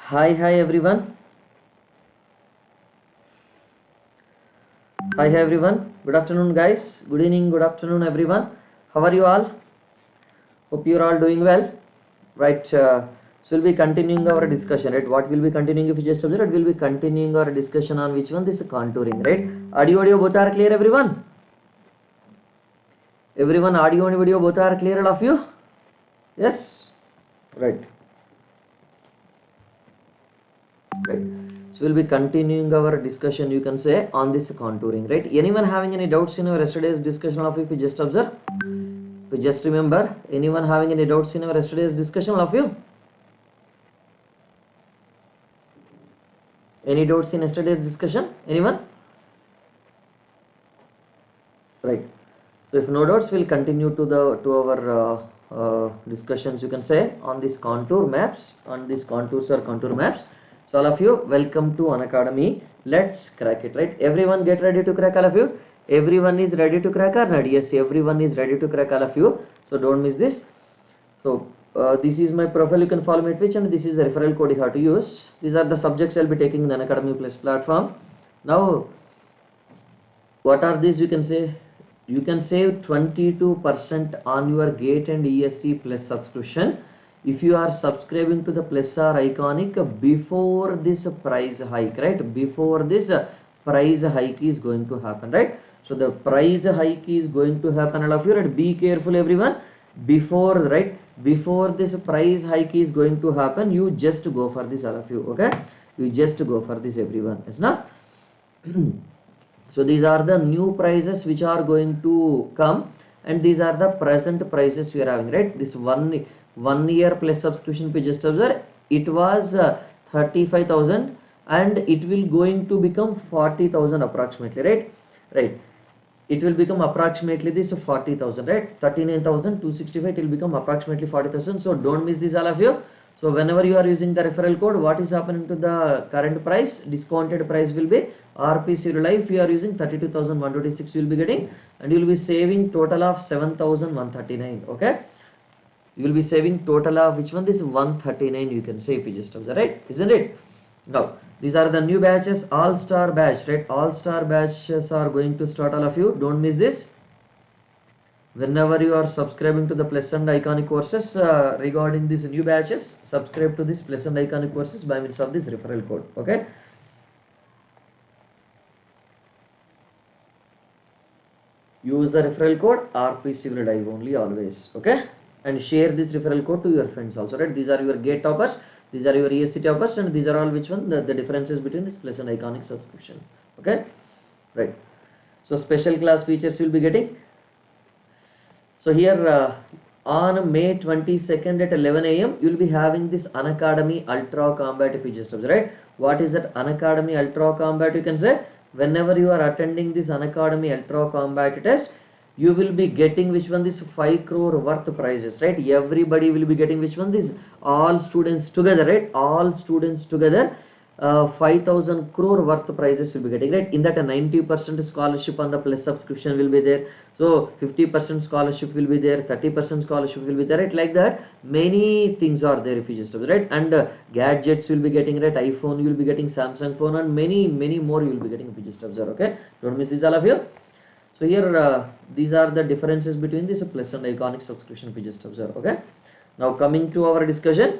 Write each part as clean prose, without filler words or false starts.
Hi everyone. Hi everyone. Good afternoon guys. Good evening, good afternoon everyone. How are you all? Hope you're all doing well. Right. So we'll be continuing our discussion, right? What will be continuing if you just observe? It will be continuing our discussion on which one? This contouring, right? Audio both are clear everyone? Everyone, audio and video both are clear, all of you? Yes? Right. Right. So we'll be continuing our discussion, you can say, on this contouring, right? Anyone having any doubts in our yesterday's discussion of if you just observe? If you just remember, anyone having any doubts in our yesterday's discussion of you? Any doubts in yesterday's discussion? Anyone? Right. So if no doubts, we'll continue to our discussions, you can say, on these contour maps, on these contours or contour maps. So all of you, welcome to Unacademy. Let's crack it, right? Everyone get ready to crack, all of you. Everyone is ready to crack or not? Yes, everyone is ready to crack, all of you. So don't miss this. So this is my profile, you can follow me at which, and this is the referral code you have to use. These are the subjects I'll be taking in the Unacademy Plus platform. Now, what are these? You can say you can save 22% on your GATE and ESE Plus subscription if you are subscribing to the Plus or Iconic before this price hike, right? Before this price hike is going to happen, right? So the price hike is going to happen, all of you, right? Be careful everyone. Before, right, before this price hike is going to happen, you just go for this, all of you, okay? You just go for this everyone, is not? So these are the new prices which are going to come, and these are the present prices we are having, right? This one year plus subscription, if you just observe, it was 35,000 and it will going to become 40,000 approximately, right? Right. It will become approximately this 40,000, right? 39,265, it will become approximately 40,000. So don't miss this, all of you. So whenever you are using the referral code, what is happening to the current price? Discounted price will be RPC live. If you are using 32,126, you will be getting, and you will be saving total of 7,139. Okay, you will be saving total of which one? This 139, you can say, if you just observe, right? Isn't it? Now these are the new batches, all-star batch, right? All-star batches are going to start, all of you. Don't miss this. Whenever you are subscribing to the Plus and Iconic courses, regarding these new batches, subscribe to this Plus and Iconic courses by means of this referral code. Okay. Use the referral code RPC will live only always. Okay. And share this referral code to your friends also, right? These are your GATE toppers, these are your ESC toppers, and these are all which one? The differences between this Plus and Iconic subscription. Okay. Right. So special class features you will be getting. So here on May 22nd at 11 AM, you will be having this Unacademy Ultra Combat, if you just observe, right? What is that Unacademy Ultra Combat? You can say, whenever you are attending this Unacademy Ultra Combat test, you will be getting which one? This 5 crore worth prizes, right? Everybody will be getting which one? This all students together, right? All students together. 5,000 crore worth prizes will be getting, right? In that a 90% scholarship on the Plus subscription will be there. So 50% scholarship will be there, 30% scholarship will be there, right? Like that many things are there, if you just observe, right? And gadgets will be getting, right? iPhone you will be getting, Samsung phone, and many more you will be getting, if you just observe. Okay, don't miss this, all of you. So here these are the differences between this Plus and Iconic subscription, if you just observe. Okay, now coming to our discussion.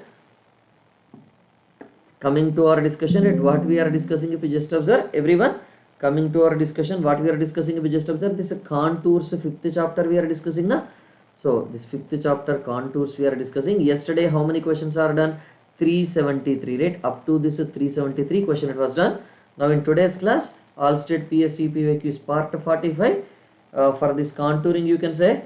Coming to our discussion, at what we are discussing, if you just observe, everyone, coming to our discussion, what we are discussing, if you just observe, this contours 5th chapter we are discussing now. So this 5th chapter contours we are discussing. Yesterday how many questions are done? 373, right? Up to this 373 question it was done. Now in today's class, All-State PSC PYQs part 45, for this contouring, you can say,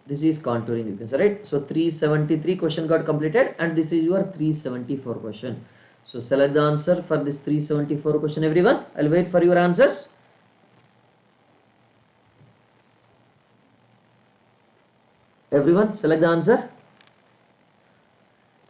this is contouring, you can say, right? So 373 question got completed, and this is your 374 question. So select the answer for this 374 question, everyone. I'll wait for your answers. Everyone select the answer.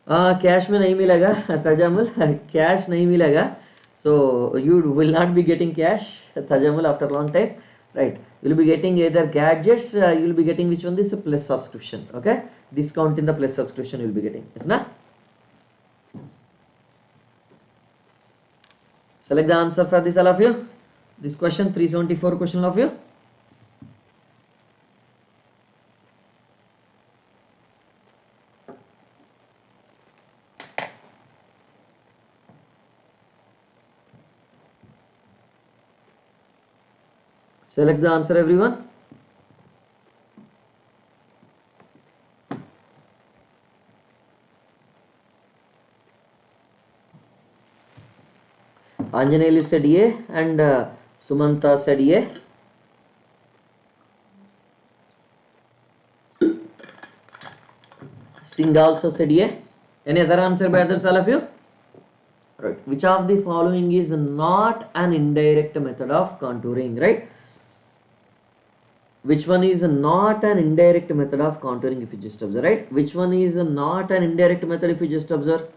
Cash में नहीं मिलेगा Tajamul, cash नहीं मिलेगा. So you will not be getting cash, Tajamul, after a long time, right? You will be getting either gadgets, you will be getting which one? This Plus subscription. Okay, discount in the Plus subscription you will be getting. It's not. Select the answer for this, all of you. This question, 374 question of you. Select the answer, everyone. Anjanelu said A and Sumanta said A. Singh also said A. Any other answer by others, all of you? Right. Which of the following is not an indirect method of contouring, right? Which one is not an indirect method of contouring if you just observe, right? Which one is not an indirect method if you just observe?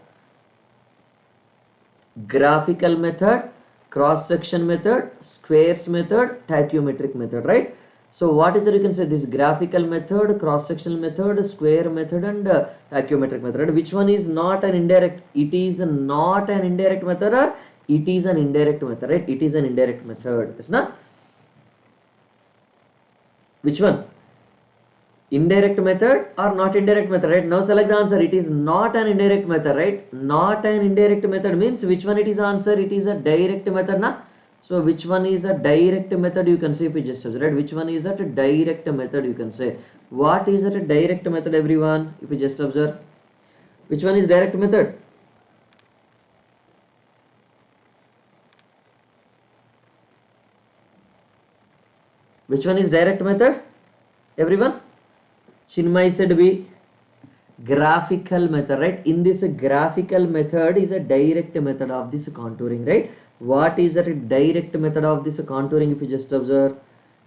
Graphical method, cross section method, squares method, tachyometric method, right? So what is it? You can say this graphical method, cross sectional method, square method, and tachyometric method. Which one is not an indirect? It is not an indirect method, or it is an indirect method, right? It is an indirect method. It's not. Which one? Indirect method or not indirect method, right? Now select the answer. It is not an indirect method, right? Not an indirect method means which one it is answer? It is a direct method, na? So which one is a direct method? You can say if you just observe, right? Which one is a direct method? You can say. What is a direct method, everyone? If you just observe, which one is direct method? Which one is direct method, everyone? Chinmay said B. Graphical method, right? In this graphical method is a direct method of this contouring, right? What is that direct method of this contouring if you just observe?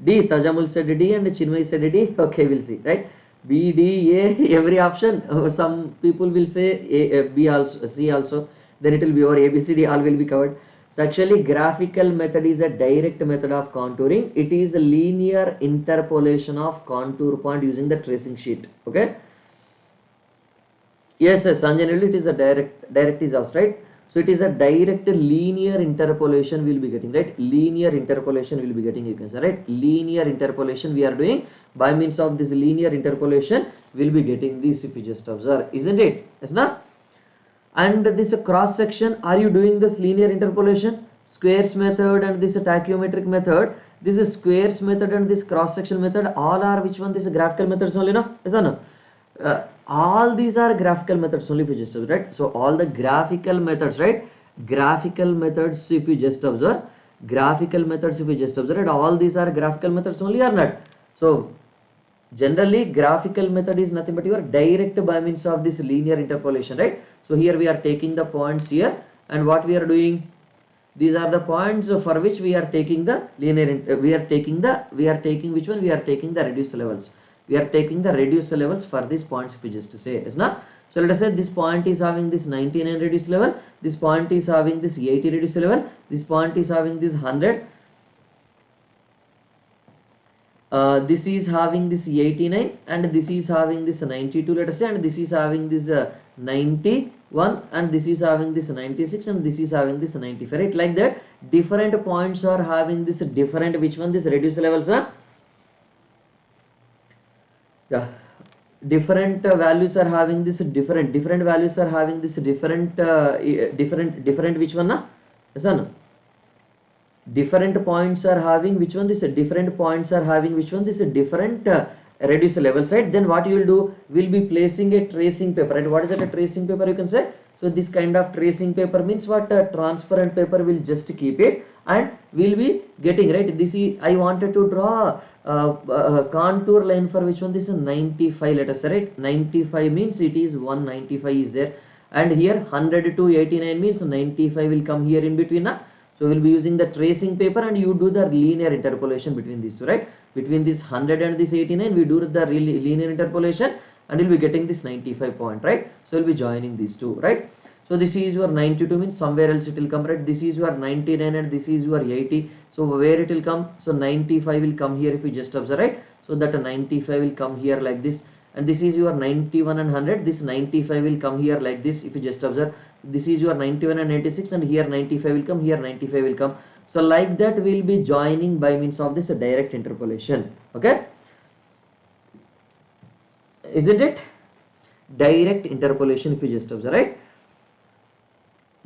D. Tajamul said D and Chinmay said D. Okay, we'll see, right? B, D, A, every option. Some people will say A, B also, C also. Then it will be over A, B, C, D, all will be covered. So actually graphical method is a direct method of contouring. It is a linear interpolation of contour point using the tracing sheet. Okay. Yes, Sanjanelu, it is a direct is us, right? So it is a direct linear interpolation we will be getting, right? Linear interpolation we will be getting, you can say, right? Linear interpolation we are doing. By means of this linear interpolation we will be getting this if you just observe, isn't it? Yes, not? And this cross section, are you doing this linear interpolation? Squares method and this tachyometric method. This is squares method and this cross section method. All are which one? This graphical methods only, no? Yes or no? All these are graphical methods only if you just observe, right? So all the graphical methods, right? Graphical methods if you just observe. Graphical methods if you just observe, right? All these are graphical methods only or not? So generally graphical method is nothing but your direct by means of this linear interpolation, right? So here we are taking the points here, and what we are doing, these are the points for which we are taking the linear we are taking which one? We are taking the reduced levels. We are taking the reduced levels for these points if you just say, is not? So let us say this point is having this 99 reduced level, this point is having this 80 reduced level, this point is having this 100, this is having this 89, and this is having this 92, let us say, and this is having this 91, and this is having this 96, and this is having this 95, right? Like that different points are having this different, which one? This reduced levels are, yeah, different values are having this different values are having this different which one, na? Yes or no? Different points are having which one? This different points are having which one? This different reduced levels, right? Then what you will do, will be placing a tracing paper, right? What is that, a tracing paper, you can say? So this kind of tracing paper means what? Transparent paper, will just keep it and will be getting, right? This is, I wanted to draw contour line for which one? This is 95, let us say, right? 95 means it is 195 is there, and here 100 to 89 means 95 will come here in between, na? So we'll be using the tracing paper, and you do the linear interpolation between these two, right? Between this 100 and this 89 we do the linear interpolation, and you'll be getting this 95 point, right? So we'll be joining these two, right? So this is your 92 means somewhere else it will come, right? This is your 99 and this is your 80. So where it will come? So 95 will come here if you just observe, right? So that 95 will come here like this, and this is your 91 and 100. This 95 will come here like this. If you just observe, this is your 91 and 96, and here 95 will come, here 95 will come. So like that we will be joining by means of this direct interpolation. Okay, isn't it? Direct interpolation, if you just observe, right?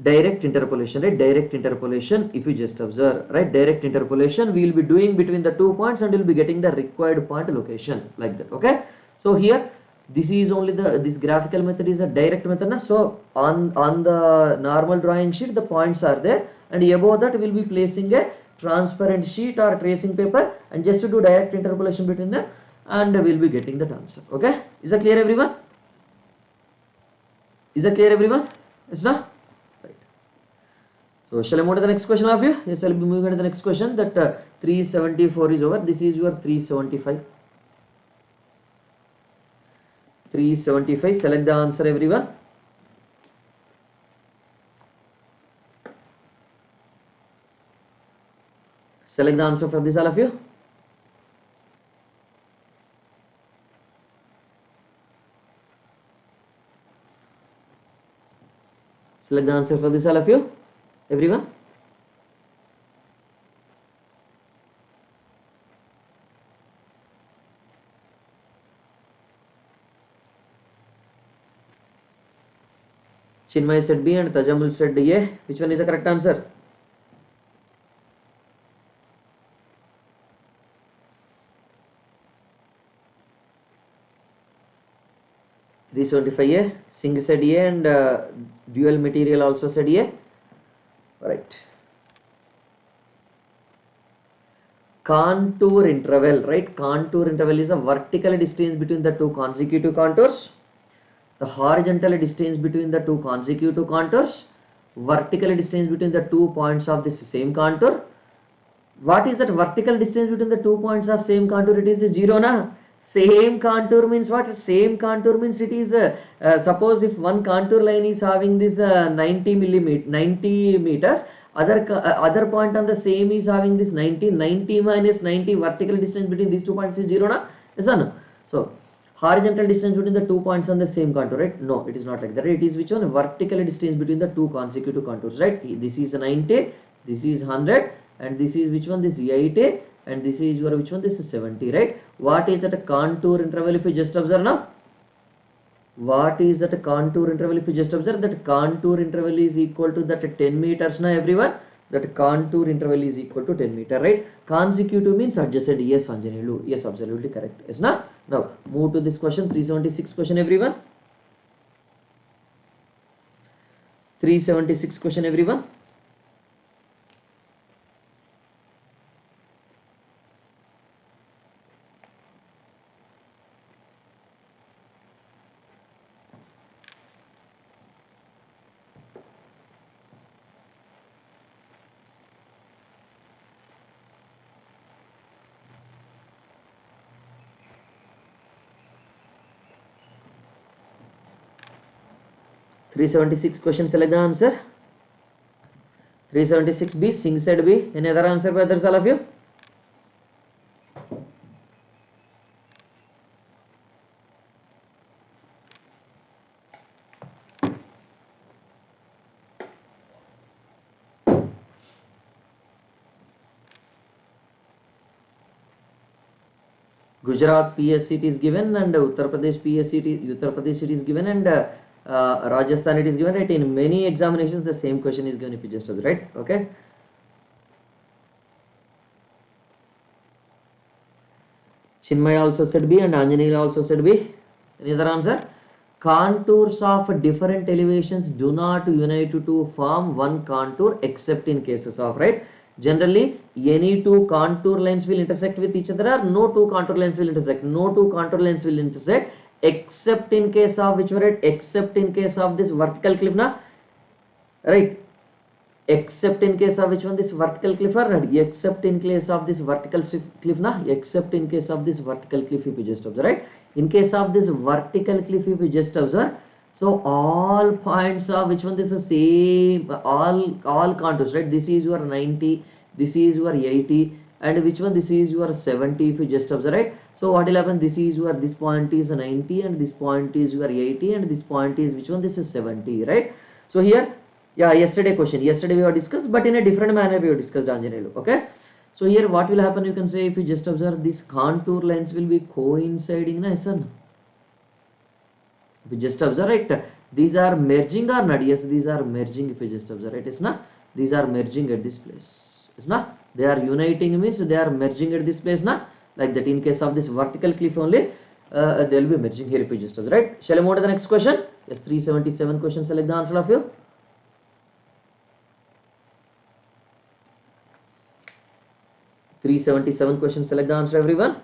Direct interpolation, right? Direct interpolation, if you just observe, right? Direct interpolation we will be doing between the 2 points, and we will be getting the required point location like that. Okay, so here this is only this graphical method is a direct method na? So on the normal drawing sheet the points are there, and above that we will be placing a transparent sheet or tracing paper, and just to do direct interpolation between them, and we will be getting that answer. Okay, is that clear everyone? Is that clear everyone? Yes, no? Right. So shall I move to the next question of you? Yes, I will be moving on to the next question. That 374 is over. This is your 375. 375. Select the answer everyone. Select the answer for this, all of you. Select the answer for this, all of you, everyone. Chinmay said B and Tajamul said A. Which one is the correct answer? A. Singh said A, and dual material also said A. Right. Contour interval, right? Contour interval is a vertical distance between the two consecutive contours. The horizontal distance between the two consecutive contours. Vertical distance between the 2 points of this same contour. What is that vertical distance between the 2 points of same contour? It is 0 na. Same contour means what? Same contour means it is suppose if one contour line is having this 90 meters, other point on the same is having this 90 minus 90, vertical distance between these 2 points is 0 na. Yes or no? So horizontal distance between the 2 points on the same contour, right? No, it is not like that. It is which one? Vertical distance between the 2 consecutive contours, right? This is 90, this is 100, and this is which one? This is 80, and this is your which one? This is 70, right? What is that a contour interval if you just observe now? What is that a contour interval if you just observe? That contour interval is equal to that 10 meters now everyone. That contour interval is equal to 10 meter, right? Consecutive means adjacent. Yes, Anjanelu. Yes, absolutely correct. Yes, na? Now move to this question, 376 question everyone. 376 question everyone. Question, select the answer. 376B, Singh said B. Any other answer by others, all of you? Gujarat PSC it is given, and Uttar Pradesh it is given, and Rajasthan it is given, right? In many examinations the same question is given if you just observe, right? Okay. Chinmay also said B, and Anjaneel also said B. Any other answer? Contours of different elevations do not unite to form one contour except in cases of, right? Generally any two contour lines will intersect with each other, or no two contour lines will intersect. No two contour lines will intersect except in case of which one, right? Except in case of this vertical cliff na, right? Except in case of which one? This vertical cliff, or right? Except in case of this vertical cliff na, except in case of this vertical cliff if you just observe, right? In case of this vertical cliff if you just observe, so all points of which one? This is same, all contours, right? This is your 90, this is your 80, and which one, this is your 70 if you just observe, right? So what will happen, this is your, this point is 90 and this point is your 80 and this point is which one, this is 70, right? So here, yeah, yesterday question, yesterday we have discussed, but in a different manner we have discussed, Anjanelu. Okay, so here what will happen, you can say, if you just observe, this contour lines will be coinciding, na, son? If you just observe, right, these are merging or not? Yes, these are merging. If you just observe, right, is not, these are merging at this place, is not, they are uniting means they are merging at this place, na, like that. In case of this vertical cliff only, they will be merging here. If you just observe, right? Shall I move on to the next question? Yes, 377 question. Select the answer of you. 377 questions. Select the answer, everyone.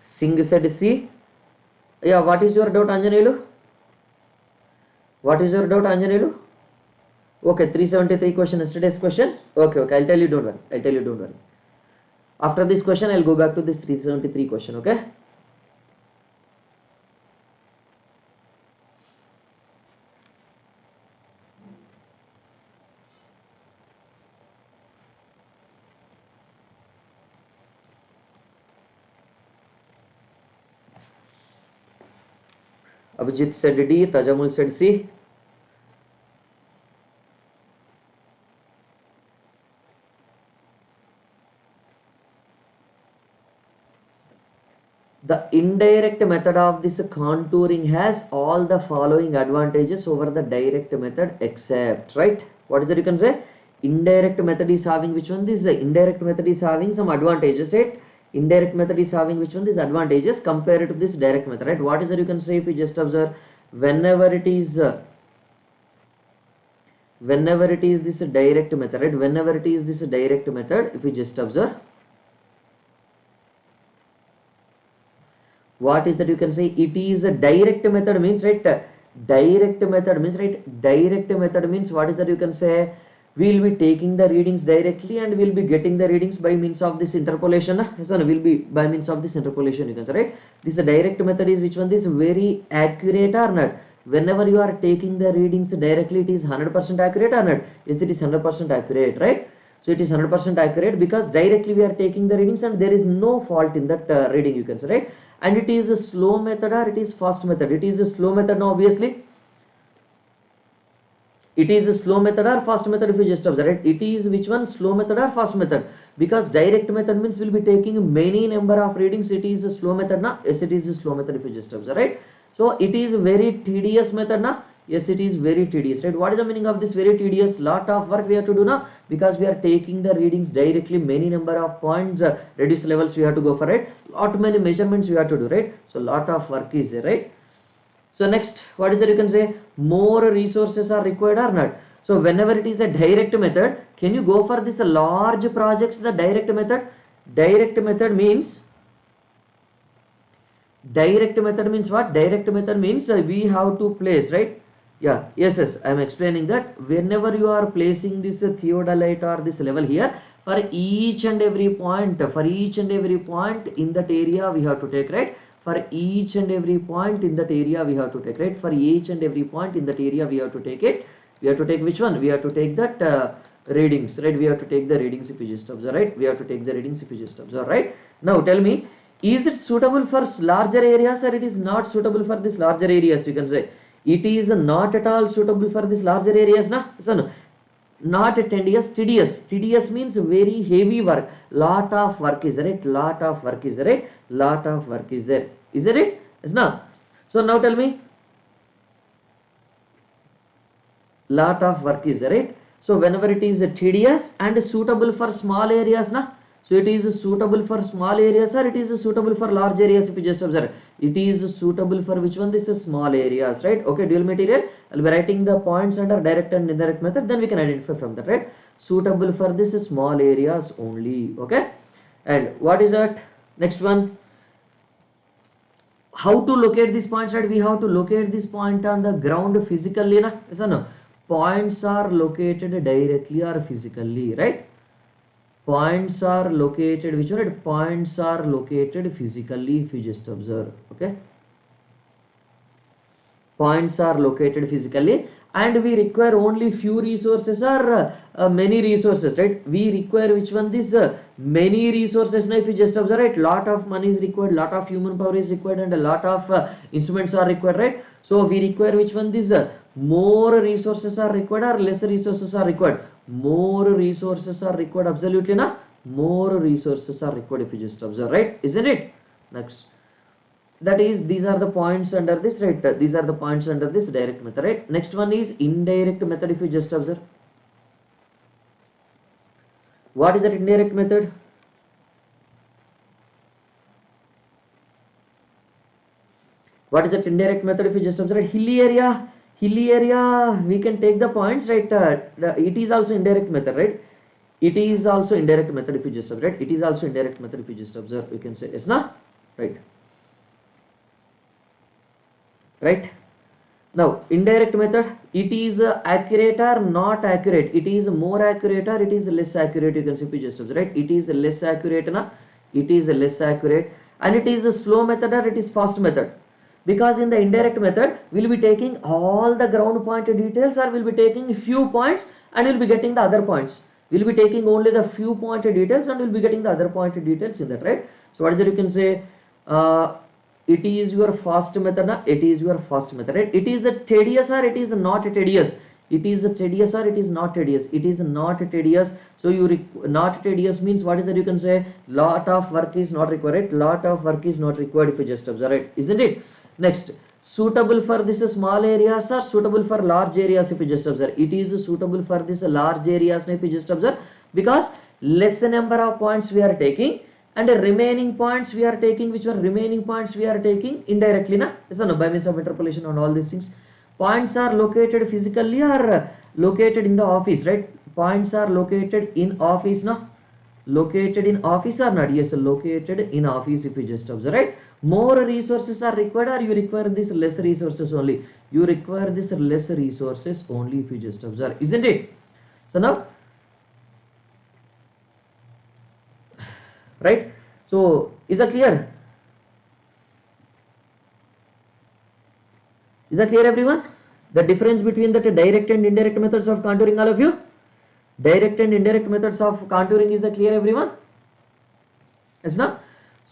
Singh said C. Yeah, what is your doubt, Anjanelu? What is your doubt, Anjanelu? Okay, 373 question, yesterday's question. Okay, I'll tell you, don't worry. I'll tell you, don't worry. After this question, I'll go back to this 373 question, okay? Abhijit said D, Tajamul said C. The indirect method of this contouring has all the following advantages over the direct method except, right? What is that you can say? Indirect method is having which one? This indirect method is having some advantages, right? Indirect method is having which one? These advantages compared to this direct method, right? What is that you can say if you just observe whenever it is this direct method, right? Whenever it is this direct method, if you just observe, what is that you can say, it is a direct method means, right, direct method means, right, direct method means what is that you can say, we will be taking the readings directly and we will be getting the readings by means of this interpolation. So will be by means of this interpolation, you can say, right? This direct method is which one, this very accurate or not? Whenever you are taking the readings directly, it is 100% accurate or not? Yes, it is 100% accurate, right? So it is 100% accurate because directly we are taking the readings and there is no fault in that reading, you can say, right? And it is a slow method or it is fast method? It is a slow method now, obviously. It is a slow method or fast method if you just observe it. It is which one, slow method or fast method? Because direct method means we'll be taking many number of readings. It is a slow method now. Yes, it is a slow method if you just observe, right? So it is very tedious method now. Yes, it is very tedious, right? What is the meaning of this very tedious? Lot of work we have to do now because we are taking the readings directly, many number of points, reduce levels we have to go for, right? Lot many measurements we have to do, right? So lot of work is there, right? So next, what is that you can say, more resources are required or not? So whenever it is a direct method, can you go for this large projects, the direct method? Direct method means what? Direct method means we have to place, right? Yeah, yes, I am explaining that whenever you are placing this theodolite or this level here, for each and every point in that area we have to take, right? For each and every point in that area we have to take, right? For each and every point in that area we have to take it. We have to take which one? We have to take that readings, right? We have to take the readings if you just observe, right? We have to take the readings if you just observe, right? Now tell me, is it suitable for larger areas or it is not suitable for this larger areas? You can say it is not at all suitable for this larger areas, na? So no, not tedious. Tedious means very heavy work. Lot of work is there, right? Lot of work is there, right? Lot of work is there. Is there it? Yes, na? So now tell me, lot of work is there, right? So whenever it is tedious and suitable for small areas, na? So it is suitable for small areas or it is suitable for large areas if you just observe. It is suitable for which one? This is small areas, right? Okay, dual material. I'll be writing the points under direct and indirect method. Then we can identify from that, right? Suitable for this small areas only, okay? And what is that? Next one. how to locate these points, right? We have to locate this point on the ground physically, na? Yes or no? Points are located directly or physically, right? Points are located, which one? Points are located physically, if you just observe, okay? Points are located physically, and we require only few resources or many resources, right? We require which one? This many resources. Now if you just observe, right, lot of money is required, lot of human power is required, and a lot of instruments are required, right? So we require which one? This more resources are required or less resources are required? More resources are required, absolutely, na? More resources are required, if you just observe, right? Isn't it? Next, that is, these are the points under this, right? These are the points under this direct method, right? Next one is indirect method. If you just observe, what is that indirect method? What is that indirect method? If you just observe, hilly area, we can take the points, right? It is also indirect method, right? It is also indirect method, if you just observe, right? It is also indirect method, if you just observe, you can say yes, na? Right? Right? Now indirect method, it is accurate or not accurate? It is more accurate or it is less accurate? You can simply just observe, right? It is less accurate, na? It is less accurate. And it is a slow method or it is fast method? Because in the indirect method, we'll be taking all the ground point details, or we'll be taking few points and we'll be getting the other points. We'll be taking only the few point details and we'll be getting the other point details in that, right? So what is it? You can say it is your fast method, na? It is your fast method, right? It is a tedious or it is not tedious? It is a tedious or it is not tedious? It is not tedious. So you not tedious means what is that? You can say lot of work is not required, right? Lot of work is not required, if you just observe, right? Isn't it? Next, suitable for this small areas or suitable for large areas? If you just observe, it is suitable for this large areas, if you just observe, because less number of points we are taking, and the remaining points we are taking, which were remaining points we are taking indirectly, na? Yes or no? By means of interpolation and all these things. Points are located physically or located in the office, right? Points are located in office, na? Located in office or not? Yes, located in office, if you just observe, right? More resources are required or you require this less resources only? You require this less resources only, if you just observe, isn't it? So now, right? So is that clear? Is that clear, everyone? The difference between the direct and indirect methods of contouring, all of you? Direct and indirect methods of contouring, is that clear, everyone? Yes, na?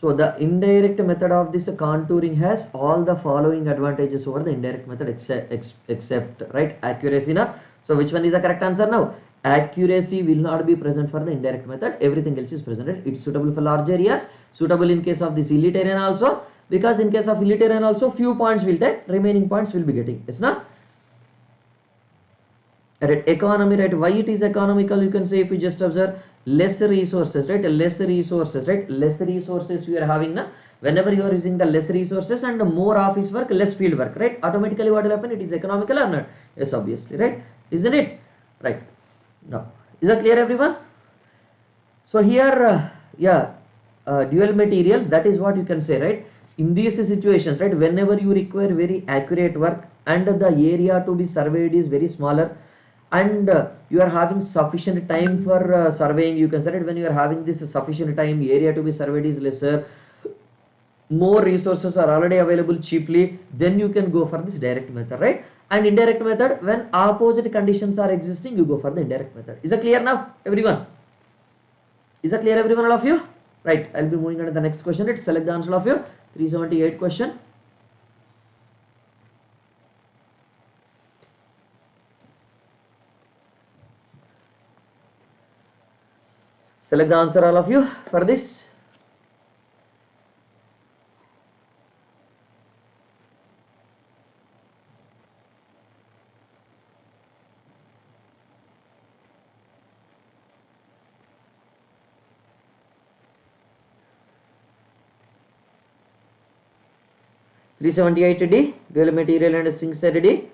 So the indirect method of this contouring has all the following advantages over the indirect method, except right, accuracy, na? So which one is the correct answer now? Accuracy will not be present for the indirect method. Everything else is present, right? It's suitable for large areas, suitable in case of this hilly terrain also, because in case of hilly terrain also few points will take, remaining points will be getting. Yes, na? Right, economy, right? Why it is economical? You can say, if you just observe, less resources, right? Less resources, right? Less resources we are having, na? Whenever you are using the less resources and more office work, less field work, right? Automatically what will happen? It is economical or not? Yes, obviously, right? Isn't it? Right. Now, is that clear, everyone? So here, yeah, dual material, that is what you can say, right? In these situations, right, whenever you require very accurate work and the area to be surveyed is very smaller, and you are having sufficient time for surveying, you can say it, when you are having this sufficient time, area to be surveyed is lesser, more resources are already available cheaply, then you can go for this direct method, right? And indirect method, when opposite conditions are existing, you go for the indirect method. Is that clear now, everyone? Is that clear, everyone, all of you? Right, I'll be moving on to the next question. Let's select the answer of your 378 question. Select the answer, all of you, for this. D, dual material and zinc set D.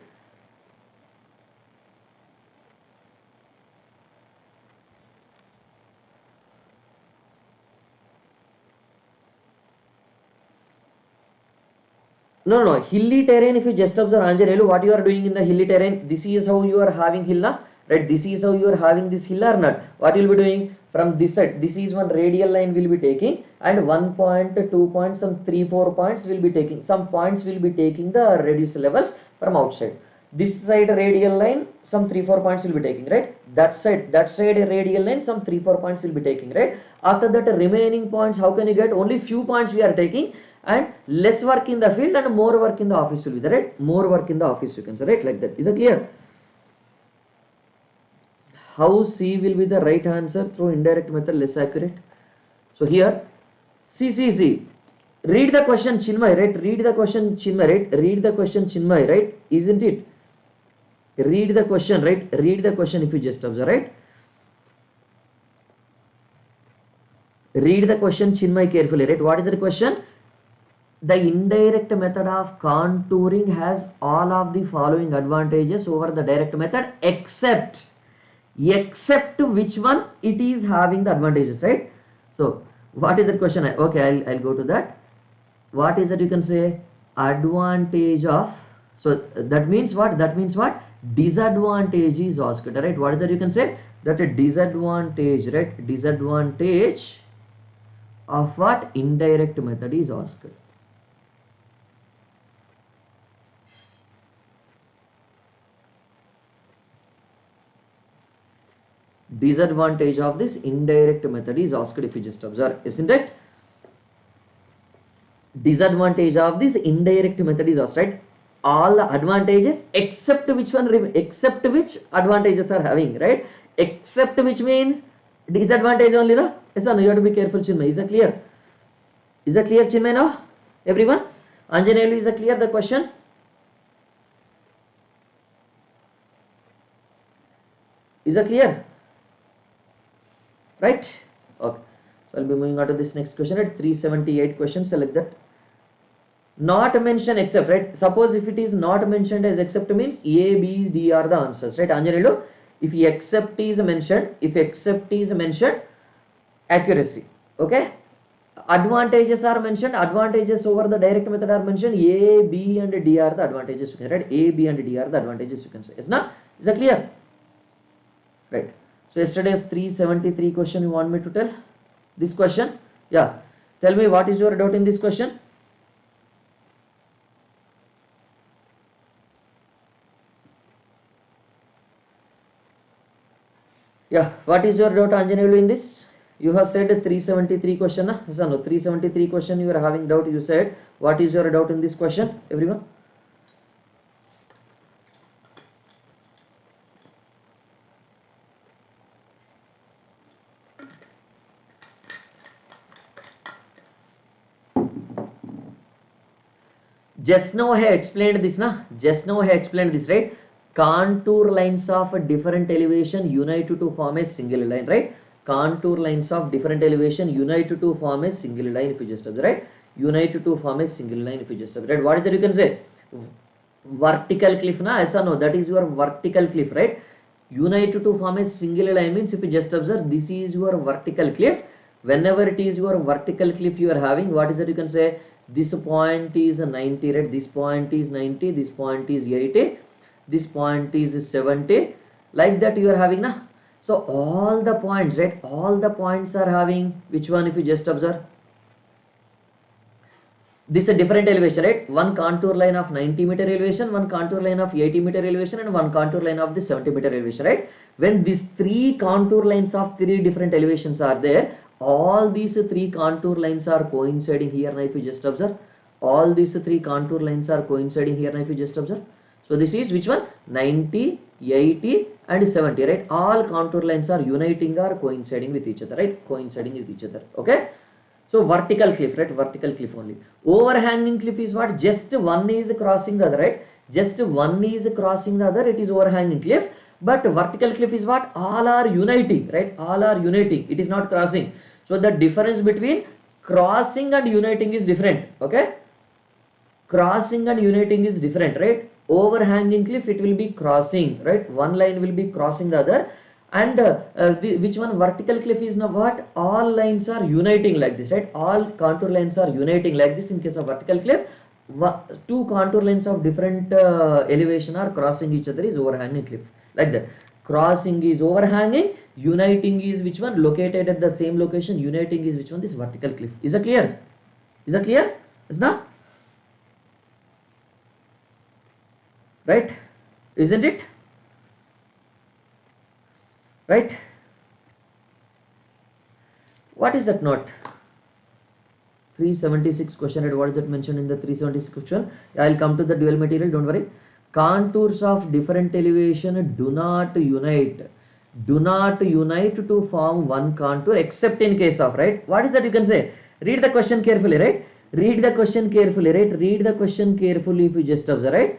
No, hilly terrain, if you just observe Anjanelu, what you are doing in the hilly terrain, this is how you are having hill, na? Right? This is how you are having this hill or not? What you will be doing from this side? This is one radial line will be taking, and 1 point, 2 points, some 3, 4 points will be taking. Some points will be taking the reduced levels from outside. This side radial line, some 3, 4 points will be taking, right? That side radial line, some 3, 4 points will be taking, right? After that, remaining points, how can you get? Only few points we are taking, and less work in the field and more work in the office will be there, right? More work in the office, you can say, right? Like that. Is it clear? How C will be the right answer through indirect method less accurate? So here, see. Read the question, Chinmay, right? Read the question, Chinmay, right? Read the question, Chinmay, right? Isn't it? Read the question, right? Read the question if you just observe, right? Read the question, Chinmay, carefully, right? What is the question? The indirect method of contouring has all of the following advantages over the direct method, except which one it is having the advantages, right? So what is the question? Okay, I'll go to that. What is that? You can say advantage of, so that means what? Disadvantage is asked, right? What is that? You can say that a disadvantage, right? Disadvantage of what? Indirect method is asked. Disadvantage of this indirect method is asked if you just observe, isn't it? Disadvantage of this indirect method is asked, right? All advantages except which one, except which advantages are having, right? Except which means disadvantage only, no? Yes, no, you have to be careful, Chinmay. Is that clear? Is that clear, Chinmay, now? Everyone? Anjanelu, is that clear, the question? Is that clear? Right? Okay. So I'll be moving on to this next question at 378 questions. Select that. Not mention except, right? Suppose if it is not mentioned as except means A, B, D are the answers, right? Anjanelu, if except is mentioned, accuracy. Okay. Advantages are mentioned. Advantages over the direct method are mentioned. A, B, and D are the advantages. You can write A, B, and D are the advantages. You can say. Is that clear? Right. So yesterday's 373 question you want me to tell? This question? Yeah. Tell me what is your doubt in this question? Yeah. What is your doubt, Anjanelu, in this? You have said 373 question. No, 373 question you are having doubt. You said what is your doubt in this question, everyone? Just now I have explained this, right? Contour lines of a different elevation unite to form a single line, right? Contour lines of different elevation unite to form a single line if you just observe, right? Unite to form a single line if you just observe, right? What is that? You can say vertical cliff, na? Yes or no? That is your vertical cliff, right? Unite to form a single line means if you just observe, this is your vertical cliff. Whenever it is your vertical cliff you are having, what is that? You can say this point is 90, right? This point is 90, this point is 80, this point is 70, like that you are having, na? So all the points, right? All the points are having which one if you just observe? This is a different elevation, right? One contour line of 90-meter elevation, one contour line of 80-meter elevation, and one contour line of the 70-meter elevation, right? When these three contour lines of three different elevations are there, all these three contour lines are coinciding here. Now if you just observe, all these three contour lines are coinciding here. Now if you just observe, so this is which one? 90, 80, and 70, right? All contour lines are uniting or coinciding with each other, right? Coinciding with each other. Okay. So vertical cliff, right? Vertical cliff only. Overhanging cliff is what? Just one is crossing the other, right? Just one is crossing the other, it is overhanging cliff. But vertical cliff is what? All are uniting, right? All are uniting. It is not crossing. So the difference between crossing and uniting is different. Okay? Crossing and uniting is different, right? Overhanging cliff, it will be crossing, right? One line will be crossing the other. And which one? Vertical cliff is now what? All lines are uniting like this, right? All contour lines are uniting like this in case of vertical cliff. two contour lines of different elevation are crossing each other is overhanging cliff, like that. Crossing is overhanging, uniting is which one? Located at the same location, uniting is which one? This vertical cliff. Is that clear? Is that clear? Is not? Right? Isn't it? Right? What is that note? 376 question, right? What is that mentioned in the 376 question? I'll come to the dual material, don't worry. Contours of different elevation do not unite to form one contour except in case of, right? What is that you can say? Read the question carefully, right? Read the question carefully, right? Read the question carefully if you just observe, right?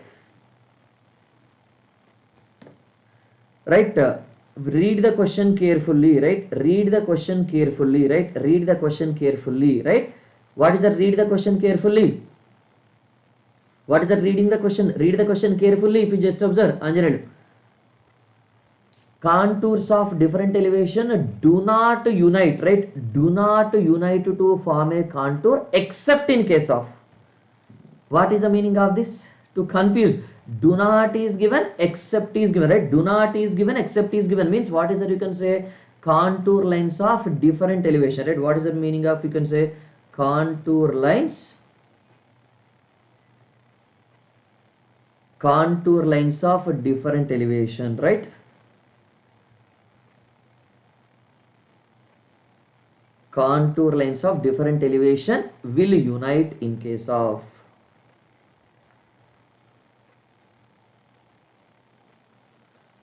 Right? Read the question carefully, right? Read the question carefully, right? Read the question carefully, right? What is that? Read the question carefully. What is that? Reading the question. Read the question carefully if you just observe. Anjanelu. Contours of different elevation do not unite, right? Do not unite to form a contour except in case of. What is the meaning of this? To confuse. Do not is given, except is given, right? Do not is given, except is given means what is that you can say? Contour lines of different elevation, right? What is the meaning of, you can say, contour lines of different elevation, right? Contour lines of different elevation will unite in case of.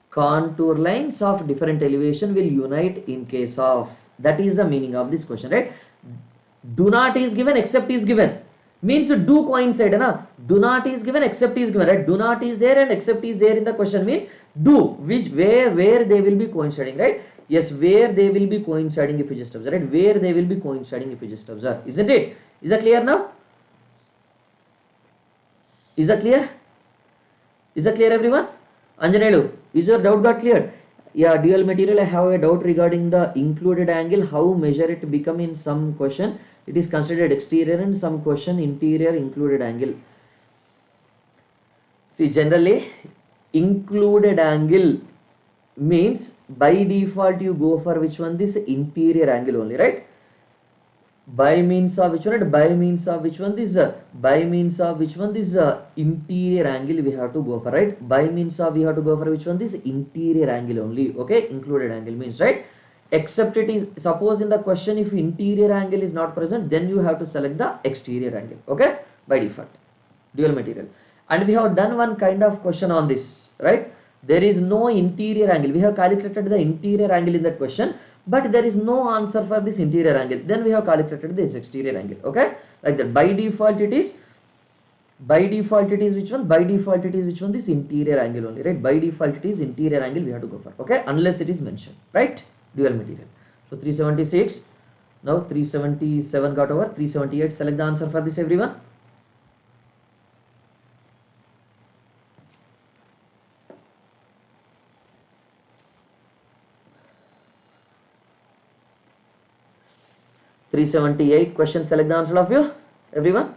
Contour lines of different elevation will unite in case of. That is the meaning of this question, right? Do not is given, except is given means do coincide, na? Do not is given, except is given, right? Do not is there and except is there in the question means do, which where they will be coinciding, right? Yes, where they will be coinciding if you just observe, right? Where they will be coinciding if you just observe, isn't it? Is that clear now? Is that clear? Is that clear, everyone? Anjanelu, is your doubt got cleared? Yeah, dual material, I have a doubt regarding the included angle, how measure it become in some question. It is considered exterior and some question interior included angle. See, generally included angle means by default you go for which one? This interior angle only, right? By means of which one? By means of which one? This by means of which one? This interior angle we have to go for, right? By means of we have to go for which one? This interior angle only. Okay, included angle means, right? Except it is, suppose in the question if interior angle is not present, then you have to select the exterior angle. Okay, by default, dual material. And we have done one kind of question on this, right? There is no interior angle. We have calculated the interior angle in that question, but there is no answer for this interior angle. Then we have calculated this exterior angle. Okay, like that. By default it is which one? By default it is which one? This interior angle only, right? By default it is interior angle we have to go for. Okay, unless it is mentioned, right? Dual material. So 376. Now 377 got over. 378. Select the answer for this, everyone. (378) question. Select the answer of you, everyone.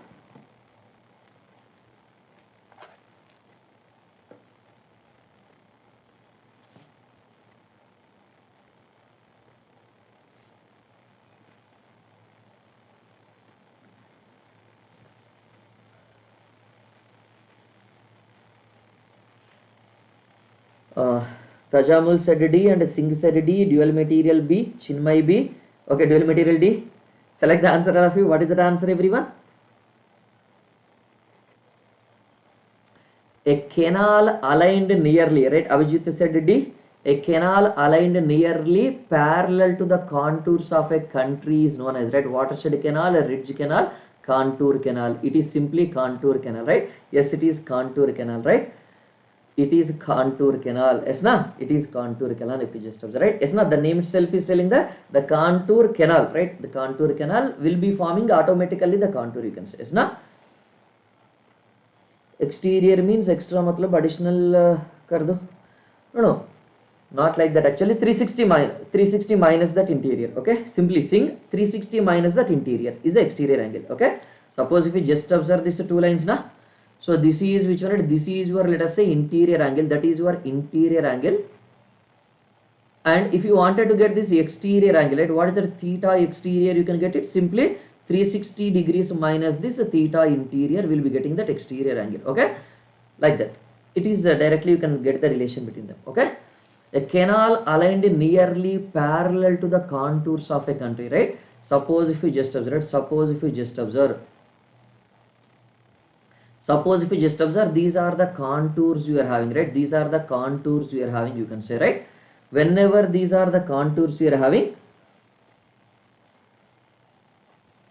Tajamul said D and Singh said D. Dual material B. Chinmay B. Okay, dual material D. Select the answer of you. What is the answer, everyone? A canal aligned nearly, right? Avijit said D. A canal aligned nearly parallel to the contours of a country is known as, right? Watershed canal, a ridge canal, contour canal. It is simply contour canal, right? Yes, it is contour canal, right? It is contour canal. Yes, na? It is contour canal if you just observe, right? Yes, na? The name itself is telling that the contour canal, right? The contour canal will be forming automatically the contour, you can say. Yes, na? Exterior means extra matlab additional kar do. No, not like that. Actually 360 minus that interior. Okay, simply sing 360 minus that interior is the exterior angle. Okay, Suppose if you just observe these two lines na, so this is which one? This is your, let us say, interior angle, that is your interior angle. And if you wanted to get this exterior angle, right, what is the theta exterior? You can get it simply 360 degrees minus this theta interior, will be getting that exterior angle. Okay, like that. It is directly you can get the relation between them. Okay, a canal aligned nearly parallel to the contours of a country, right? Suppose if you just observe, suppose if you just observe, these are the contours you are having, right? These are the contours you are having, you can say, right? Whenever these are the contours you are having,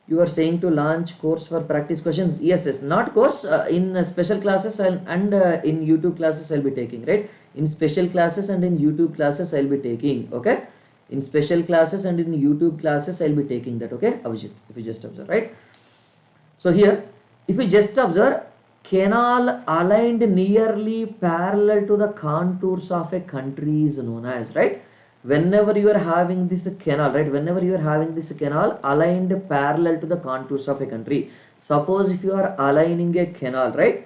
you are saying to launch course for practice questions. Yes, not course, in special classes and in YouTube classes I'll be taking, right? In special classes and in YouTube classes I'll be taking. Okay, in special classes and in YouTube classes I'll be taking that. Okay, Abhijit, if you just observe, right? So here, if you just observe, canal aligned nearly parallel to the contours of a country is known as, right? Whenever you are having this canal, right, whenever you are having this canal aligned parallel to the contours of a country, suppose if you are aligning a canal, right,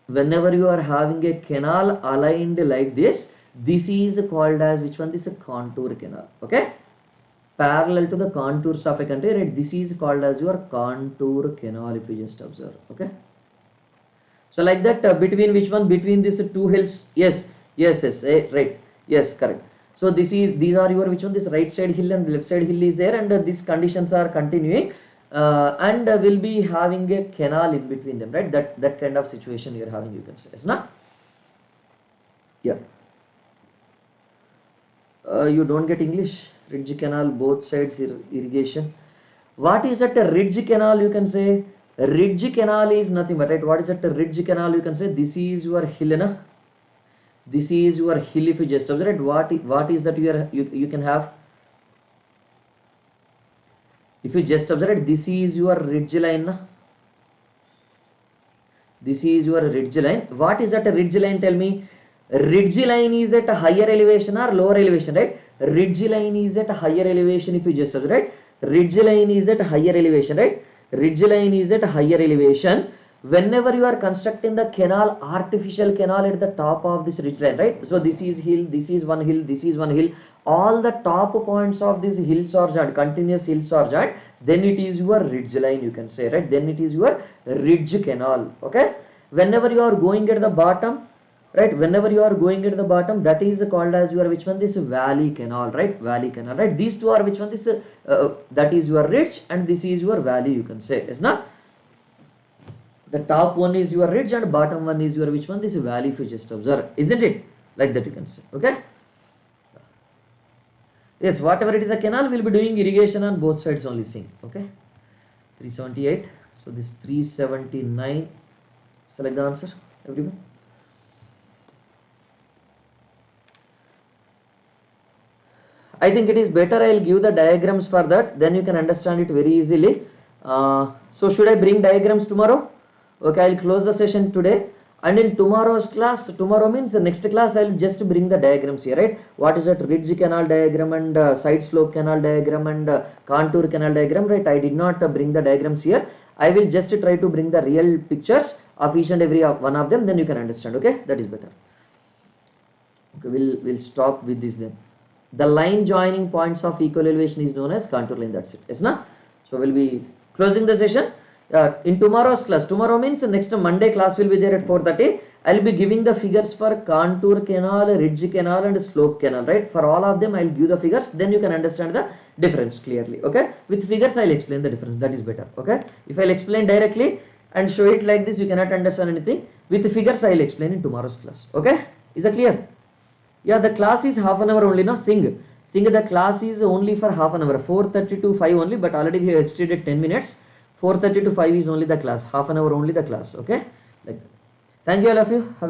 whenever you are having a canal aligned like this, this is called as which one? This is a contour canal. Okay, parallel to the contours of a country, right, this is called as your contour canal, if you just observe. Okay, so like that, between which one? Between these two hills. Yes, right, yes, correct. So these are your which one? This right side hill and left side hill is there, and these conditions are continuing, and will be having a canal in between them, right? That kind of situation you are having, you can say, is not? Yeah. You don't get English. Ridge canal, both sides irrigation. What is that a ridge canal? You can say ridge canal is nothing but, right, what is that a ridge canal? You can say this is your hill, na? This is your hill. If you just observe, right, what is that you can have? If you just observe, right, this is your ridge line, na? This is your ridge line. What is that a ridge line? Tell me. Ridge line is at a higher elevation or lower elevation, right? Ridge line is at a higher elevation. If you just observe, right, ridge line is at a higher elevation, right? Ridge line is at a higher elevation. Whenever you are constructing the canal, artificial canal at the top of this ridge line, right? So this is hill, this is one hill, this is one hill. All the top points of these hills are joined, continuous hills are joined. Then it is your ridge line, you can say, right? Then it is your ridge canal. Okay. Whenever you are going at the bottom, right, whenever you are going at the bottom, that is called as your which one? This valley canal, right? Valley canal, right? These two are which one? This that is your ridge and this is your valley, you can say, is not? The top one is your ridge and bottom one is your which one? This valley, if you just observe, isn't it? Like that you can say. Okay. Yes, whatever it is a canal, will be doing irrigation on both sides only, sing. Okay. 378. So this 379. Select the answer, everyone. I think it is better I'll give the diagrams for that, then you can understand it very easily. So should I bring diagrams tomorrow? Okay, I'll close the session today, and in tomorrow's class, tomorrow means the next class, I'll just bring the diagrams here, right? What is that ridge canal diagram and side slope canal diagram and contour canal diagram, right? I did not bring the diagrams here. I will just try to bring the real pictures of each and every one of them, then you can understand. Okay, that is better. Okay, we'll stop with this then. The line joining points of equal elevation is known as contour line. That's it. Yes, na? So we'll be closing the session. In tomorrow's class, tomorrow means next Monday class will be there at 4:30. I'll be giving the figures for contour canal, ridge canal and slope canal, right? For all of them I'll give the figures, then you can understand the difference clearly. Okay, with figures I'll explain the difference, that is better. Okay, if I'll explain directly and show it like this, you cannot understand anything. With the figures I'll explain in tomorrow's class. Okay, is that clear? Yeah, the class is half an hour only, no? Sing the class is only for half an hour, 4:30 to 5 only, but already we have extended 10 minutes. 4:30 to 5 is only the class, half an hour only the class. Okay, like that. Thank you all of you. Have a